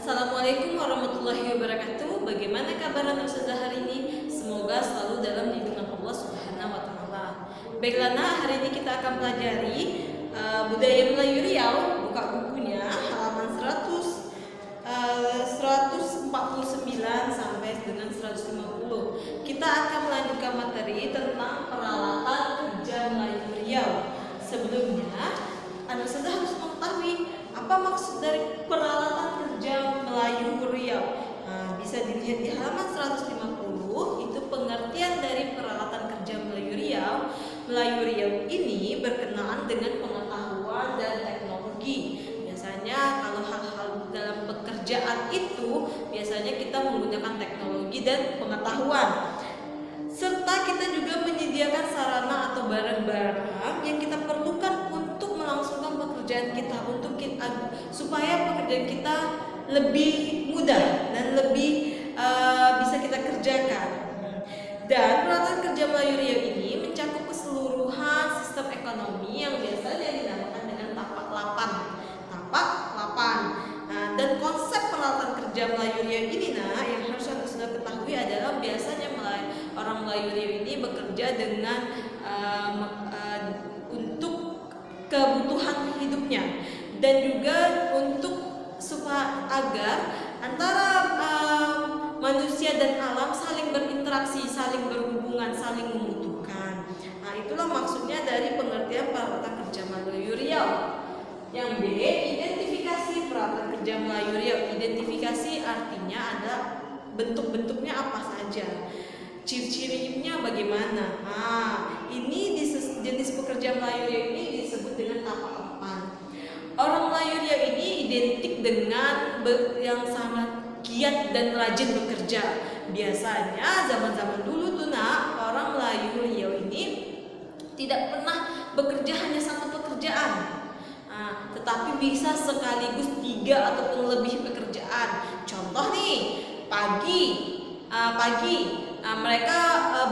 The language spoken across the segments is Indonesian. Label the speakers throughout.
Speaker 1: Assalamualaikum warahmatullahi wabarakatuh. Bagaimana kabar anak ustazah hari ini? Semoga selalu dalam lindungan Allah Subhanahu wa taala. Baiklah, hari ini kita akan pelajari budaya Melayu Riau. Buka bukunya halaman 149 sampai dengan 150. Kita akan melanjutkan materi tentang peralatan kerja Melayu Riau. Sebelumnya, anak ustazah harus mengetahui apa maksud dari peralatan kerja Melayu Riau. Bisa dilihat di halaman 150, itu pengertian dari peralatan kerja Melayu Riau. Melayu Riau ini berkenaan dengan pengetahuan dan teknologi. Biasanya kalau hal-hal dalam pekerjaan itu biasanya kita menggunakan teknologi dan pengetahuan. Serta kita juga menyediakan sarana atau barang-barang yang kita perlukan untuk melangsungkan pekerjaan kita, supaya pekerjaan kita lebih mudah dan lebih bisa kita kerjakan. Dan peralatan kerja Melayu Riau ini mencakup keseluruhan sistem ekonomi yang biasanya dinamakan dengan tapak lapan. Dan konsep peralatan kerja Melayu Riau ini yang harus Anda sudah ketahui adalah biasanya orang Melayu Riau ini bekerja dengan untuk kebutuhan hidupnya dan juga untuk supaya agar antara manusia dan alam saling berinteraksi, saling berhubungan, saling membutuhkan. Itulah maksudnya dari pengertian peralatan kerja Melayu Riau. Yang B, identifikasi peralatan kerja Melayu Riau. Identifikasi artinya ada bentuk-bentuknya apa saja, ciri-cirinya bagaimana. Ini jenis pekerja Melayu Riau ini disebut dengan tapak lapan. Orang Melayu Riau ini identik dengan yang sangat giat dan rajin bekerja. Biasanya zaman-zaman dulu orang Melayu Riau ini tidak pernah bekerja hanya satu pekerjaan, tetapi bisa sekaligus 3 ataupun lebih pekerjaan. Contoh nih, pagi mereka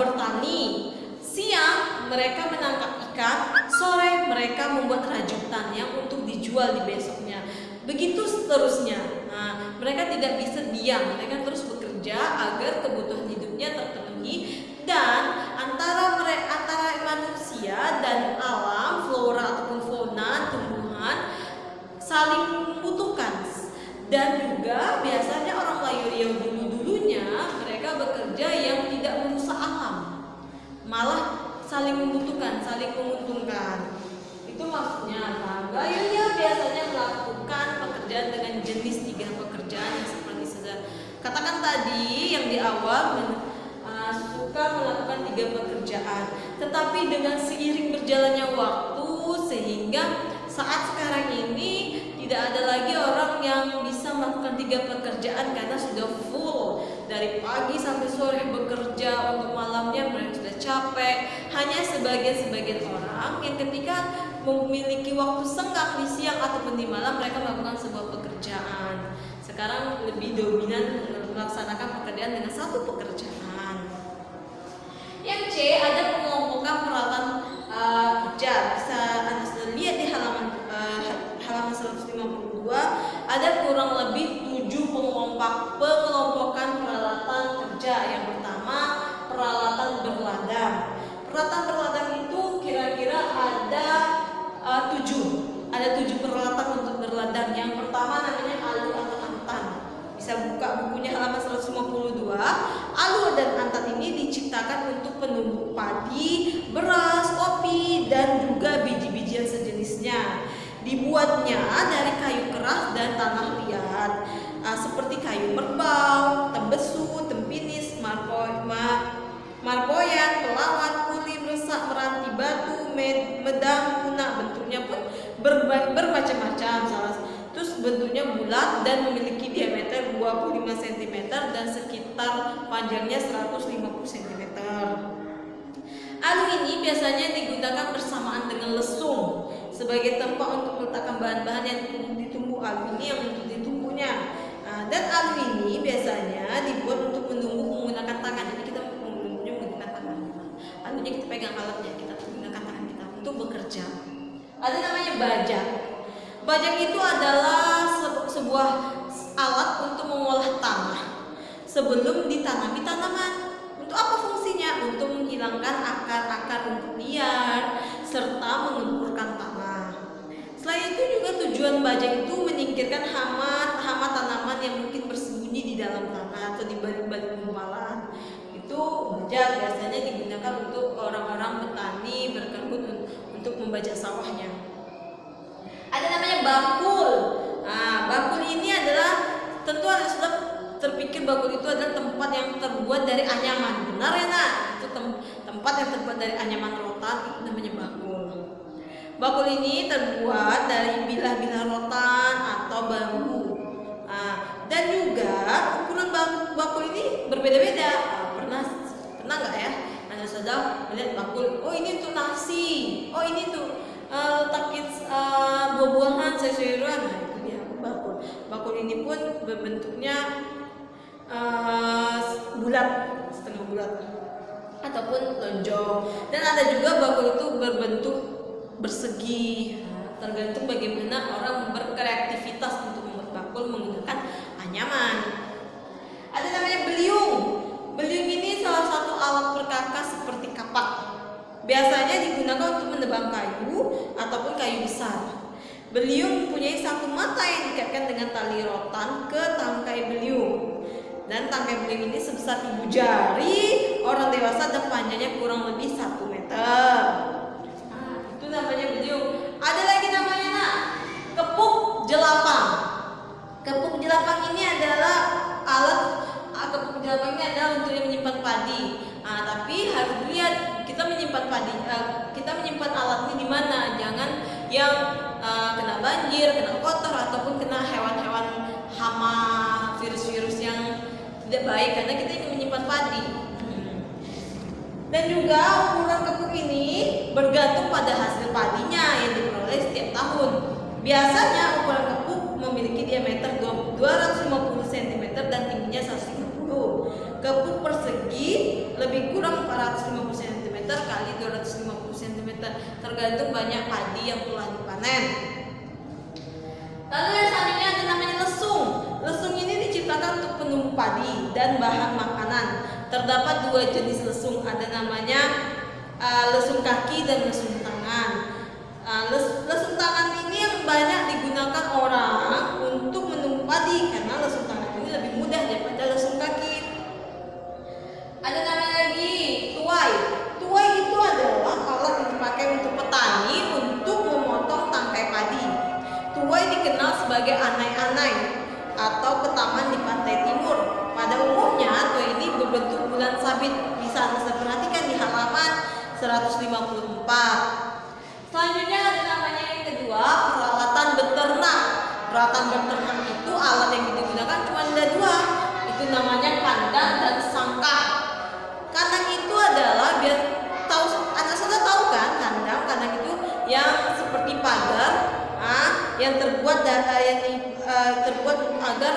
Speaker 1: bertani, siang mereka menangkap ikan, sore mereka membuat rajutan yang untuk dijual di besoknya. Begitu seterusnya. Mereka tidak bisa diam, mereka terus bekerja agar kebutuhan hidupnya terpenuhi, dan antara manusia dan alam, flora ataupun fauna, tumbuhan saling membutuhkan. Dan juga biasanya orang Melayu Riau dulunya mereka bekerja yang tidak merusak alam, malah saling membutuhkan, saling menguntungkan. Itu maksudnya. Melayu Riau biasanya melakukan pekerjaan dengan jenis 3 pekerjaan yang seperti saya katakan tadi yang di awal, suka melakukan 3 pekerjaan. Tetapi dengan seiring berjalannya waktu, sehingga saat sekarang ini tidak ada lagi orang yang bisa melakukan 3 pekerjaan karena sudah full dari pagi sampai sore bekerja, untuk malamnya mereka sudah capek. Hanya sebagian orang yang ketika memiliki waktu senggang di siang ataupun di malam mereka melakukan sebuah pekerjaan. Sekarang lebih dominan melaksanakan pekerjaan dengan 1 pekerjaan. Yang C, ada pengelompokan peralatan kerja. Bisa Anda sudah lihat di halaman 152, ada kurang lebih 7 pengelompokan peralatan kerja. Yang pertama, peralatan berladang. Peralatan berladang itu kira-kira ada 7 peralatan untuk berladang. Yang pertama namanya alu atau antan. Bisa buka bukunya halaman 152. Alu dan antan ini diciptakan untuk penumbuk padi, beras, kopi, dan juga biji-bijian sejenisnya. Dibuatnya dari kayu keras dan tanah liat, seperti kayu merbau, tembesu, tempinis, marpoyan, pelawan, kuli, meresak, meranti, batu, medang, punah. Bentuknya pun bermacam-macam. Terus bentuknya bulat dan memiliki diameter 25 cm dan sekitar panjangnya 150 cm. Alu ini biasanya digunakan bersamaan dengan lesung sebagai tempat untuk meletakkan bahan-bahan yang ditumbuk. Alu ini yang untuk ditumbuknya. Dan alu ini biasanya dibuat untuk menumbuk menggunakan tangan. Jadi kita menumbuknya menggunakan tangan. Alunya kita pegang, alatnya kita menggunakan tangan kita untuk bekerja. Ada namanya bajak. Bajak itu adalah sebuah alat sebelum ditanami tanaman. Untuk apa fungsinya? Untuk menghilangkan akar-akar rumput liar serta mengemburkan tanah. Selain itu juga tujuan bajak itu menyingkirkan hama tanaman yang mungkin bersembunyi di dalam tanah atau di balik-balik gumpalan. Itu bajak biasanya digunakan untuk orang-orang petani berkebun untuk membajak sawahnya. Ada namanya bakul. Nah, bakul ini adalah tentu Anda sudah terpikir bakul itu adalah tempat yang terbuat dari anyaman. Benar ya nak? Itu tempat yang terbuat dari anyaman rotan, itu namanya bakul. Bakul ini terbuat dari bilah-bilah rotan atau bambu. Nah, dan juga ukuran bakul ini berbeda-beda. Pernah nggak ya? Anda sudah melihat bakul? Oh ini untuk nasi. Oh ini untuk takin buah-buahan, sayur-sayuran. Nah itu dia bakul. Bakul ini pun berbentuknya bulat, setengah bulat ataupun lonjong. Dan ada juga bakul itu berbentuk bersegi. Tergantung bagaimana orang berkreativitas untuk membuat bakul menggunakan anyaman. Ada namanya beliung. Beliung ini salah satu alat perkakas seperti kapak. Biasanya digunakan untuk menebang kayu ataupun kayu besar. Beliung mempunyai satu mata yang dikaitkan dengan tali rotan ke tangkai beliung. Dan tangkai beliung ini sebesar ibu jari orang dewasa dan panjangnya kurang lebih 1 meter. Nah, itu namanya beliung. Ada lagi namanya nak, kepuk jelapang. Kepuk jelapang ini adalah alat kepuk jelapang ini adalah untuk menyimpan padi. Nah, tapi harus dilihat kita menyimpan padi, kita menyimpan alat ini di mana? Jangan yang kena banjir, kena kotor ataupun kena hewan-hewan hama, virus-virus yang tidak baik karena kita ingin menyimpan padi. Dan juga ukuran kepuk ini bergantung pada hasil padinya yang diperoleh setiap tahun. Biasanya ukuran kepuk memiliki diameter 250 cm dan tingginya 130. Kepuk persegi lebih kurang 450 cm kali 250 cm, tergantung banyak padi yang telah dipanen. Lalu yang selanjutnya ada namanya lesung. Lesung ini diciptakan untuk penumbuh padi dan bahan makanan. Terdapat 2 jenis lesung, ada namanya lesung kaki dan lesung tangan. Lesung tangan ini yang banyak digunakan orang untuk menumbuh padi karena lesung tangan ini lebih mudah daripada lesung kaki. Ada namanya lagi tuai. Tuai itu adalah alat yang dipakai untuk petani untuk memotong tangkai padi. Tuai dikenal sebagai anai-anai atau ketaman di pantai timur. Pada umumnya tuai ini berbentuk bulan sabit. Bisa Anda perhatikan di halaman 154. Selanjutnya ada namanya yang kedua, peralatan beternak. Peralatan beternak itu alat yang digunakan cuma ada 2. Itu namanya kandang dan sangkar. Kandang itu adalah Anda sudah tahu kan kandang itu yang seperti pagar, yang terbuat agar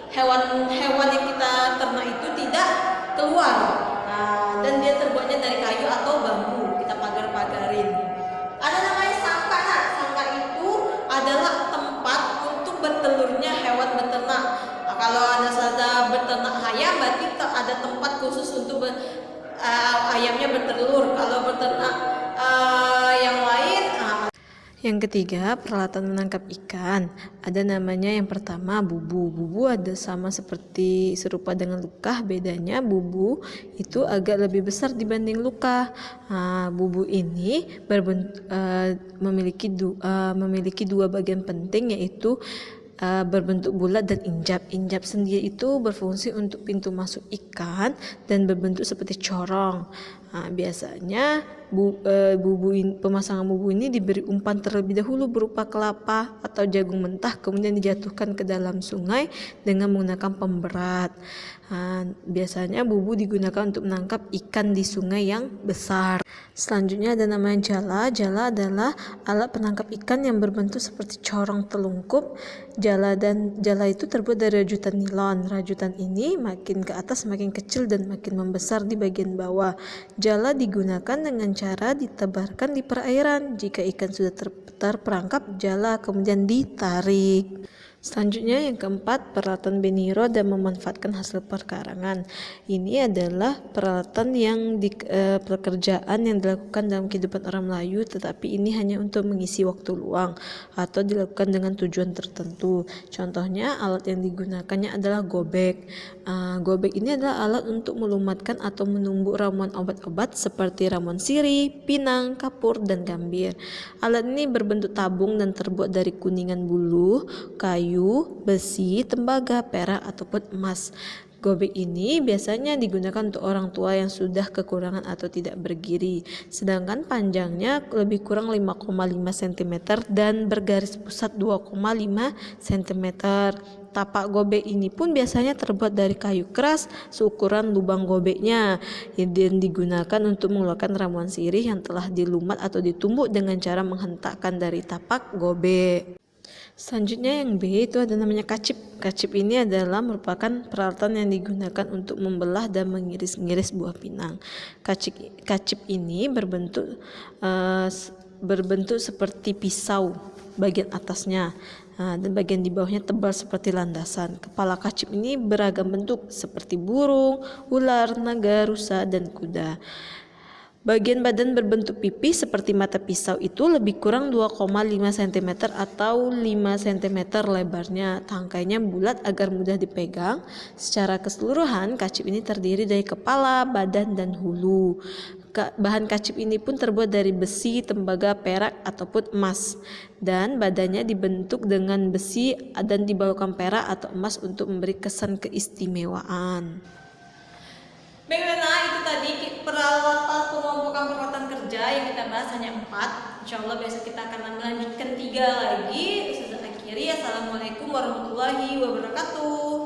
Speaker 1: hewan-hewan yang kita ternak itu tidak keluar. Dan dia terbuatnya dari kayu atau bambu, kita pagar-pagarin. Ada namanya sangkar. Sangkar itu adalah tempat untuk bertelurnya hewan beternak. Kalau Anda sudah beternak ayam, berarti ada tempat khusus untuk ayamnya bertelur. Kalau beternak yang lain. Yang ketiga, peralatan menangkap ikan. Ada namanya yang pertama bubu. Bubu ada serupa dengan lukah, bedanya bubu itu agak lebih besar dibanding lukah. Bubu ini memiliki 2 bagian penting, yaitu berbentuk bulat dan injap. Injap sendiri itu berfungsi untuk pintu masuk ikan dan berbentuk seperti corong. Biasanya pemasangan bubu ini diberi umpan terlebih dahulu berupa kelapa atau jagung mentah, kemudian dijatuhkan ke dalam sungai dengan menggunakan pemberat. Biasanya bubu digunakan untuk menangkap ikan di sungai yang besar. Selanjutnya ada namanya jala. Jala adalah alat penangkap ikan yang berbentuk seperti corong telungkup. Jala itu terbuat dari rajutan nilon. Rajutan ini makin ke atas makin kecil dan makin membesar di bagian bawah. Jala digunakan dengan cara ditebarkan di perairan. Jika ikan sudah terperangkap, jala kemudian ditarik. Selanjutnya yang keempat, peralatan Beniro dan memanfaatkan hasil perkarangan. Ini adalah peralatan yang pekerjaan yang dilakukan dalam kehidupan orang Melayu, tetapi ini hanya untuk mengisi waktu luang atau dilakukan dengan tujuan tertentu. Contohnya alat yang digunakannya adalah gobek. Gobek ini adalah alat untuk melumatkan atau menumbuk ramuan obat-obat seperti ramuan sirih, pinang, kapur, dan gambir. Alat ini berbentuk tabung dan terbuat dari kuningan bulu, kayu, besi, tembaga, perak, ataupun emas. Gobek ini biasanya digunakan untuk orang tua yang sudah kekurangan atau tidak bergiri, sedangkan panjangnya lebih kurang 5,5 cm dan bergaris pusat 2,5 cm. Tapak gobek ini pun biasanya terbuat dari kayu keras seukuran lubang gobeknya dan digunakan untuk mengeluarkan ramuan sirih yang telah dilumat atau ditumbuk dengan cara menghentakkan dari tapak gobek. Selanjutnya yang B itu ada namanya kacip. Kacip ini adalah merupakan peralatan yang digunakan untuk membelah dan mengiris-ngiris buah pinang. Kacip ini berbentuk seperti pisau bagian atasnya. Dan bagian di bawahnya tebal seperti landasan. Kepala kacip ini beragam bentuk seperti burung, ular, naga, rusa, dan kuda. Bagian badan berbentuk pipih seperti mata pisau itu lebih kurang 2,5 cm atau 5 cm lebarnya. Tangkainya bulat agar mudah dipegang. Secara keseluruhan, kacip ini terdiri dari kepala, badan, dan hulu. Bahan kacip ini pun terbuat dari besi, tembaga, perak, ataupun emas. Dan badannya dibentuk dengan besi dan dibalukan perak atau emas untuk memberi kesan keistimewaan. Baik Lena, itu tadi peralatan peralatan kerja yang kita bahas hanya 4. Insya Allah besok kita akan melanjutkan 3 lagi. Ustazah akhiri, assalamualaikum warahmatullahi wabarakatuh.